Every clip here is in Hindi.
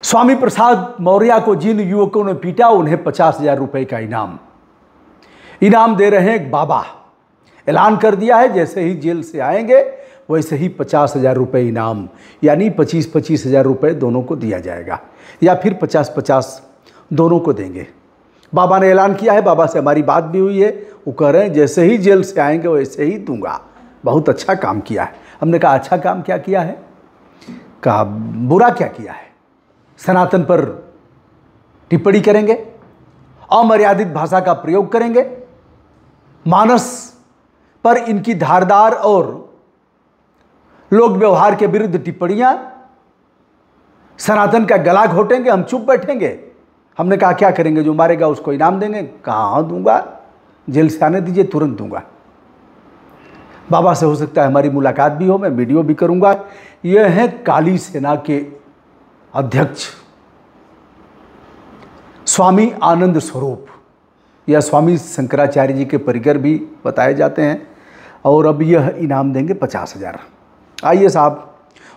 स्वामी प्रसाद मौर्य को जिन युवकों ने पीटा उन्हें 50,000 रुपए का इनाम दे रहे हैं एक बाबा। ऐलान कर दिया है जैसे ही जेल से आएंगे वैसे ही 50,000 रुपये इनाम, यानी 25,000 रुपये दोनों को दिया जाएगा या फिर 50-50 दोनों को देंगे। बाबा ने ऐलान किया है, बाबा से हमारी बात भी हुई है, वो कह रहे हैं जैसे ही जेल से आएंगे वैसे ही दूंगा। बहुत अच्छा काम किया है। हमने कहा अच्छा काम क्या किया है? कहा बुरा क्या किया है? सनातन पर टिप्पणी करेंगे, अमर्यादित भाषा का प्रयोग करेंगे, मानस पर इनकी धारदार और लोक व्यवहार के विरुद्ध टिप्पणियां, सनातन का गला घोटेंगे, हम चुप बैठेंगे? हमने कहा क्या करेंगे? जो मारेगा उसको इनाम देंगे। कहाँ दूंगा, जेल से आने दीजिए, तुरंत दूंगा। बाबा से हो सकता है हमारी मुलाकात भी हो, मैं वीडियो भी करूंगा। यह है काली सेना के अध्यक्ष स्वामी आनंद स्वरूप या स्वामी शंकराचार्य जी के परिकर भी बताए जाते हैं। और अब यह इनाम देंगे 50,000। आइए साहब,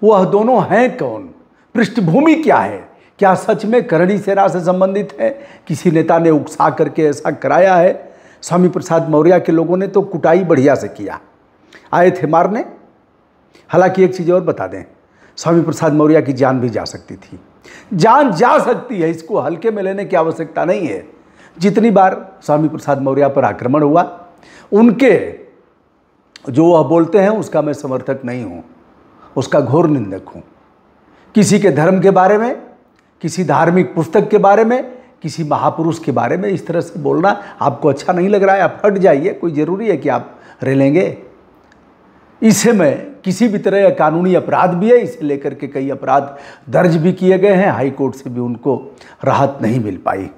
वह दोनों हैं कौन? पृष्ठभूमि क्या है? क्या सच में करणी सेना से संबंधित है? किसी नेता ने उकसा करके ऐसा कराया है? स्वामी प्रसाद मौर्य के लोगों ने तो कुटाई बढ़िया से किया, आए थे मारने। हालांकि एक चीज़ और बता दें, स्वामी प्रसाद मौर्य की जान भी जा सकती थी। जान जा सकती है, इसको हल्के में लेने की आवश्यकता नहीं है। जितनी बार स्वामी प्रसाद मौर्य पर आक्रमण हुआ, उनके जो वह बोलते हैं उसका मैं समर्थक नहीं हूँ, उसका घोर निंदक हूँ। किसी के धर्म के बारे में, किसी धार्मिक पुस्तक के बारे में, किसी महापुरुष के बारे में इस तरह से बोलना आपको अच्छा नहीं लग रहा है, आप हट जाइए। कोई ज़रूरी है कि आप रेलेंगे? इसे में किसी भी तरह का कानूनी अपराध भी है, इसे लेकर के कई अपराध दर्ज भी किए गए हैं। हाई कोर्ट से भी उनको राहत नहीं मिल पाई,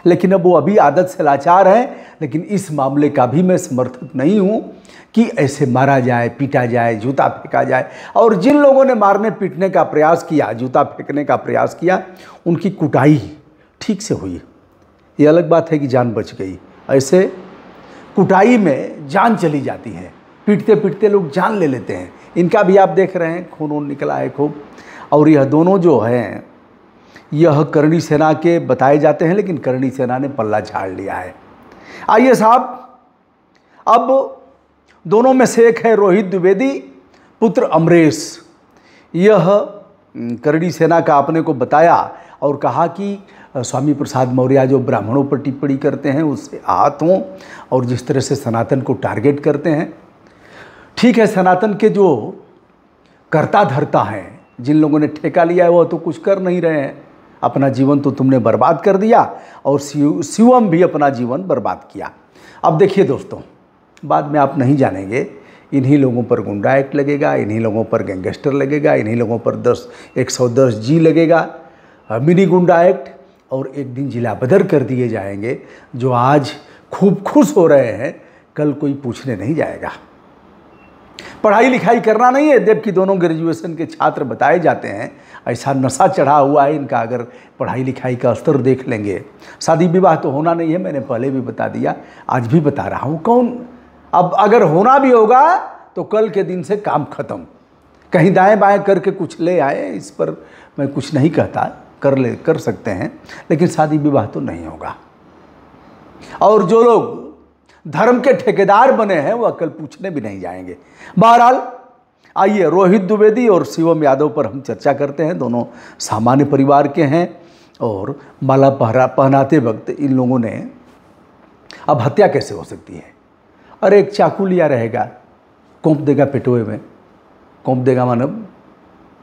लेकिन अब वो अभी आदत से लाचार हैं। लेकिन इस मामले का भी मैं समर्थक नहीं हूँ कि ऐसे मारा जाए, पीटा जाए, जूता फेंका जाए। और जिन लोगों ने मारने पीटने का प्रयास किया, जूता फेंकने का प्रयास किया, उनकी कुटाई ठीक से हुई। ये अलग बात है कि जान बच गई। ऐसे कुटाई में जान चली जाती है, पीटते पीटते लोग जान ले लेते हैं। इनका भी आप देख रहे हैं, खून निकला है खूब। और यह दोनों जो हैं, यह करणी सेना के बताए जाते हैं, लेकिन करणी सेना ने पल्ला झाड़ लिया है। आइए साहब, अब दोनों में से एक है रोहित द्विवेदी पुत्र अमरेश। यह करणी सेना का अपने को बताया और कहा कि स्वामी प्रसाद मौर्य जो ब्राह्मणों पर टिप्पणी करते हैं उससे आहत हों, और जिस तरह से सनातन को टारगेट करते हैं। ठीक है, सनातन के जो कर्ता धर्ता हैं, जिन लोगों ने ठेका लिया है, वह तो कुछ कर नहीं रहे हैं। अपना जीवन तो तुमने बर्बाद कर दिया और शिवम भी अपना जीवन बर्बाद किया। अब देखिए दोस्तों, बाद में आप नहीं जानेंगे, इन्हीं लोगों पर गुंडा एक्ट लगेगा, इन्हीं लोगों पर गैंगस्टर लगेगा, इन्हीं लोगों पर 110 जी लगेगा, मिनी गुंडा एक्ट, और एक दिन जिला बदर कर दिए जाएंगे। जो आज खूब खुश हो रहे हैं, कल कोई पूछने नहीं जाएगा। पढ़ाई लिखाई करना नहीं है, जबकि दोनों ग्रेजुएशन के छात्र बताए जाते हैं। ऐसा नशा चढ़ा हुआ है इनका, अगर पढ़ाई लिखाई का स्तर देख लेंगे। शादी विवाह तो होना नहीं है, मैंने पहले भी बता दिया, आज भी बता रहा हूँ। कौन, अब अगर होना भी होगा तो कल के दिन से काम खत्म। कहीं दाएं बाएं करके कुछ ले आए, इस पर मैं कुछ नहीं कहता, कर सकते हैं, लेकिन शादी विवाह तो नहीं होगा। और जो लोग धर्म के ठेकेदार बने हैं वह कल पूछने भी नहीं जाएंगे। बहरहाल, आइए रोहित द्विवेदी और शिवम यादव पर हम चर्चा करते हैं। दोनों सामान्य परिवार के हैं और माला पहनाते वक्त इन लोगों ने, अब हत्या कैसे हो सकती है? अरे एक चाकू लिया रहेगा, कोंप देगा पेटोए में, कोंप देगा मानव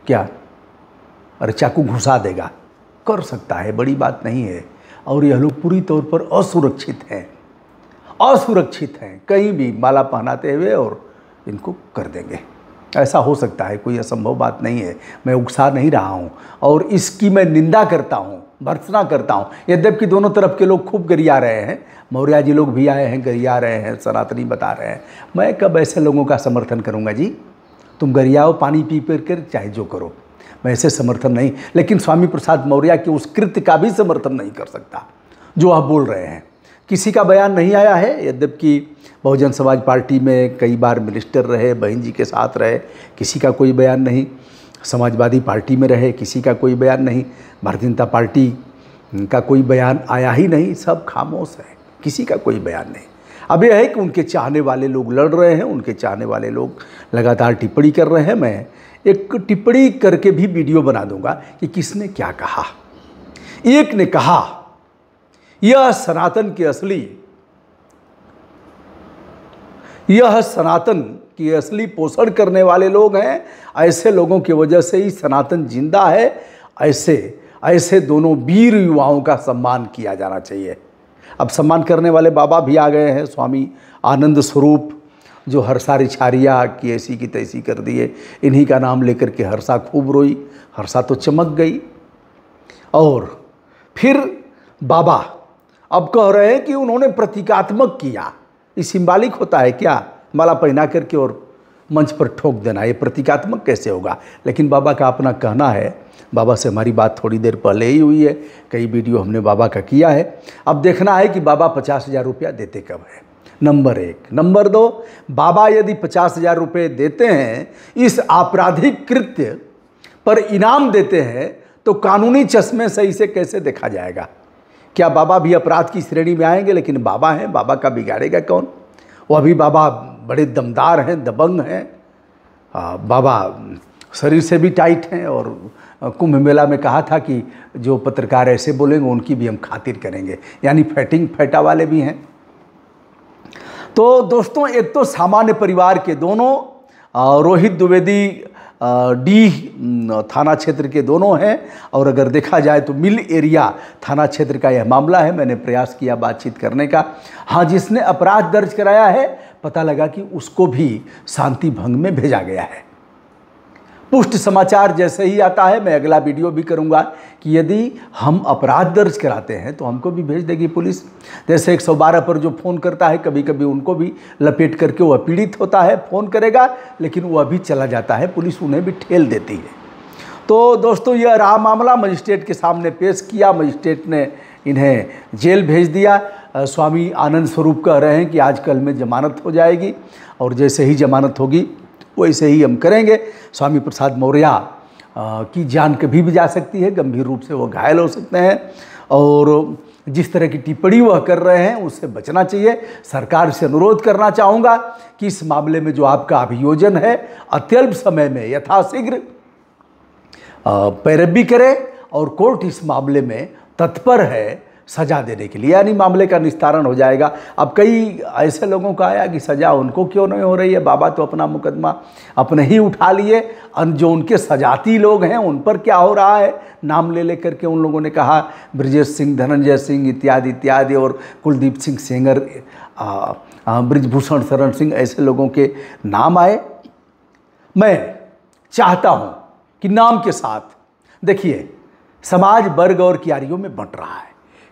क्या, अरे चाकू घुसा देगा, कर सकता है, बड़ी बात नहीं है। और यह लोग पूरी तौर पर असुरक्षित हैं, असुरक्षित हैं, कहीं भी माला पहनाते हुए, और इनको कर देंगे। ऐसा हो सकता है, कोई असंभव बात नहीं है। मैं उकसा नहीं रहा हूँ और इसकी मैं निंदा करता हूँ, भर्त्सना करता हूँ। यद्यपि दोनों तरफ के लोग खूब गरिया रहे हैं, मौर्य जी लोग भी आए हैं, गरिया रहे हैं, सनातनी बता रहे हैं। मैं कब ऐसे लोगों का समर्थन करूँगा जी? तुम गरियाओ, पानी पी कर चाहे जो करो, मैं ऐसे समर्थन नहीं। लेकिन स्वामी प्रसाद मौर्य के उस कृत्य का भी समर्थन नहीं कर सकता जो आप बोल रहे हैं। किसी का बयान नहीं आया है, यद्यपि बहुजन समाज पार्टी में कई बार मिनिस्टर रहे, बहन जी के साथ रहे, किसी का कोई बयान नहीं। समाजवादी पार्टी में रहे, किसी का कोई बयान नहीं, भारतीय जनता पार्टी का कोई बयान आया ही नहीं, सब खामोश है, किसी का कोई बयान नहीं। अब यह है कि उनके चाहने वाले लोग लड़ रहे हैं, उनके चाहने वाले लोग लगातार टिप्पणी कर रहे हैं। मैं एक टिप्पणी करके भी वीडियो बना दूंगा कि किसने क्या कहा। एक ने कहा यह सनातन की असली पोषण करने वाले लोग हैं, ऐसे लोगों की वजह से ही सनातन जिंदा है। ऐसे दोनों वीर युवाओं का सम्मान किया जाना चाहिए। अब सम्मान करने वाले बाबा भी आ गए हैं, स्वामी आनंद स्वरूप, जो हर्षा रिछारिया की ऐसी की तैसी कर दिए। इन्हीं का नाम लेकर के हर्षा खूब रोई, हर्षा तो चमक गई। और फिर बाबा अब कह रहे हैं कि उन्होंने प्रतीकात्मक किया। ये सिंबॉलिक होता है क्या, माला पहना करके और मंच पर ठोक देना, ये प्रतीकात्मक कैसे होगा? लेकिन बाबा का अपना कहना है। बाबा से हमारी बात थोड़ी देर पहले ही हुई है, कई वीडियो हमने बाबा का किया है। अब देखना है कि बाबा 50,000 रुपया देते कब है, नंबर 1। नंबर 2, बाबा यदि 50,000 रुपये देते हैं, इस आपराधिक कृत्य पर इनाम देते हैं, तो कानूनी चश्मे से इसे कैसे देखा जाएगा? क्या बाबा भी अपराध की श्रेणी में आएंगे? लेकिन बाबा हैं, बाबा का बिगाड़ेगा कौन? वह भी बाबा बड़े दमदार हैं, दबंग हैं, बाबा शरीर से भी टाइट हैं। और कुंभ मेला में कहा था कि जो पत्रकार ऐसे बोलेंगे उनकी भी हम खातिर करेंगे, यानी फैटा वाले भी हैं। तो दोस्तों, एक तो सामान्य परिवार के दोनों, रोहित द्विवेदी डी थाना क्षेत्र के दोनों हैं। और अगर देखा जाए तो मिल एरिया थाना क्षेत्र का यह मामला है। मैंने प्रयास किया बातचीत करने का। हाँ, जिसने अपराध दर्ज कराया है, पता लगा कि उसको भी शांति भंग में भेजा गया है। पुष्ट समाचार जैसे ही आता है, मैं अगला वीडियो भी करूंगा कि यदि हम अपराध दर्ज कराते हैं तो हमको भी भेज देगी पुलिस। जैसे 112 पर जो फ़ोन करता है, कभी कभी उनको भी लपेट करके वह पीड़ित होता है, फ़ोन करेगा लेकिन वह भी चला जाता है, पुलिस उन्हें भी ठेल देती है। तो दोस्तों, यह रहा मामला। मजिस्ट्रेट के सामने पेश किया, मजिस्ट्रेट ने इन्हें जेल भेज दिया। स्वामी आनंद स्वरूप कह रहे हैं कि आज कल में जमानत हो जाएगी, और जैसे ही जमानत होगी वैसे ही हम करेंगे। स्वामी प्रसाद मौर्य की जान कभी भी जा सकती है, गंभीर रूप से वो घायल हो सकते हैं। और जिस तरह की टिप्पणी वह कर रहे हैं उससे बचना चाहिए। सरकार से अनुरोध करना चाहूँगा कि इस मामले में जो आपका अभियोजन है, अत्यल्प समय में यथाशीघ्र पैरवी करे, और कोर्ट इस मामले में तत्पर है सजा देने के लिए, यानी मामले का निस्तारण हो जाएगा। अब कई ऐसे लोगों का आया कि सजा उनको क्यों नहीं हो रही है, बाबा तो अपना मुकदमा अपने ही उठा लिए, जो उनके सजाती लोग हैं उन पर क्या हो रहा है, नाम ले लेकर के उन लोगों ने कहा ब्रजेश सिंह, धनंजय सिंह इत्यादि इत्यादि, और कुलदीप सिंह सेंगर, ब्रिजभूषण शरण सिंह, ऐसे लोगों के नाम आए। मैं चाहता हूँ कि नाम के साथ, देखिए, समाज वर्ग और क्यारियों में बंट रहा है,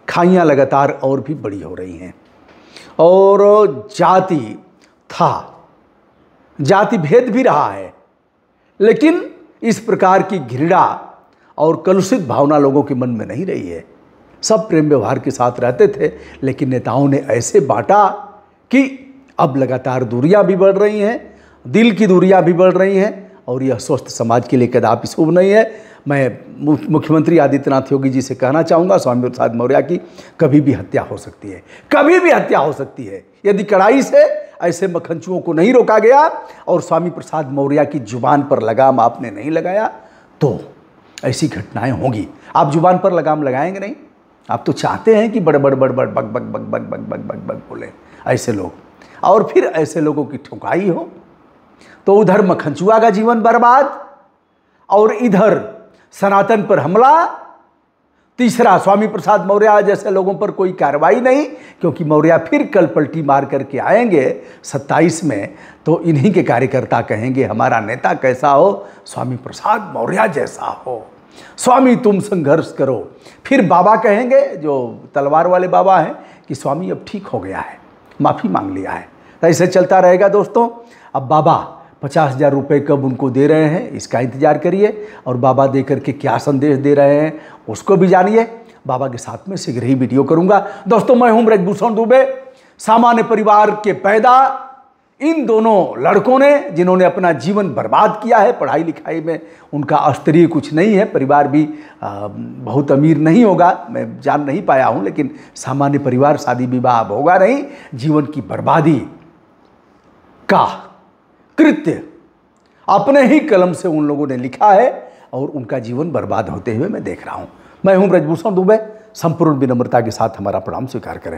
खाइयाँ लगातार और भी बड़ी हो रही हैं, और जाति भेद भी रहा है। लेकिन इस प्रकार की घृणा और कलुषित भावना लोगों के मन में नहीं रही है। सब प्रेम व्यवहार के साथ रहते थे, लेकिन नेताओं ने ऐसे बांटा कि अब लगातार दूरियां भी बढ़ रही हैं, दिल की दूरियां भी बढ़ रही हैं, और यह स्वस्थ समाज के लिए कदापि शुभ नहीं है। मैं मुख्यमंत्री आदित्यनाथ योगी जी से कहना चाहूँगा, स्वामी प्रसाद मौर्य की कभी भी हत्या हो सकती है, कभी भी हत्या हो सकती है। यदि कड़ाई से ऐसे मक्खनचुओं को नहीं रोका गया और स्वामी प्रसाद मौर्य की जुबान पर लगाम आपने नहीं लगाया, तो ऐसी घटनाएं होंगी। आप जुबान पर लगाम लगाएंगे नहीं, आप तो चाहते हैं कि बड़ बड़ बड़ बड़ bug bug bug bug bug bug bug bug बोले ऐसे लोग, और फिर ऐसे लोगों की ठुकाई हो, तो उधर मक्खनचुआ का जीवन बर्बाद और इधर सनातन पर हमला। तीसरा, स्वामी प्रसाद मौर्य जैसे लोगों पर कोई कार्रवाई नहीं, क्योंकि मौर्य फिर कल पलटी मार करके आएंगे 27 में, तो इन्हीं के कार्यकर्ता कहेंगे हमारा नेता कैसा हो, स्वामी प्रसाद मौर्य जैसा हो, स्वामी तुम संघर्ष करो। फिर बाबा कहेंगे, जो तलवार वाले बाबा हैं, कि स्वामी अब ठीक हो गया है, माफ़ी मांग लिया है। ऐसे चलता रहेगा दोस्तों। अब बाबा 50,000 रुपये कब उनको दे रहे हैं, इसका इंतजार करिए, और बाबा दे करके क्या संदेश दे रहे हैं उसको भी जानिए। बाबा के साथ में शीघ्र ही वीडियो करूंगा। दोस्तों, मैं हूं ब्रजभूषण दुबे, सामान्य परिवार के पैदा, इन दोनों लड़कों ने, जिन्होंने अपना जीवन बर्बाद किया है, पढ़ाई लिखाई में उनका स्तरीय कुछ नहीं है, परिवार भी बहुत अमीर नहीं होगा, मैं जान नहीं पाया हूँ, लेकिन सामान्य परिवार, शादी विवाह अब होगा नहीं, जीवन की बर्बादी का कृत्य अपने ही कलम से उन लोगों ने लिखा है और उनका जीवन बर्बाद होते हुए मैं देख रहा हूँ। मैं हूँ ब्रजभूषण दुबे, संपूर्ण विनम्रता के साथ हमारा प्रणाम स्वीकार करें।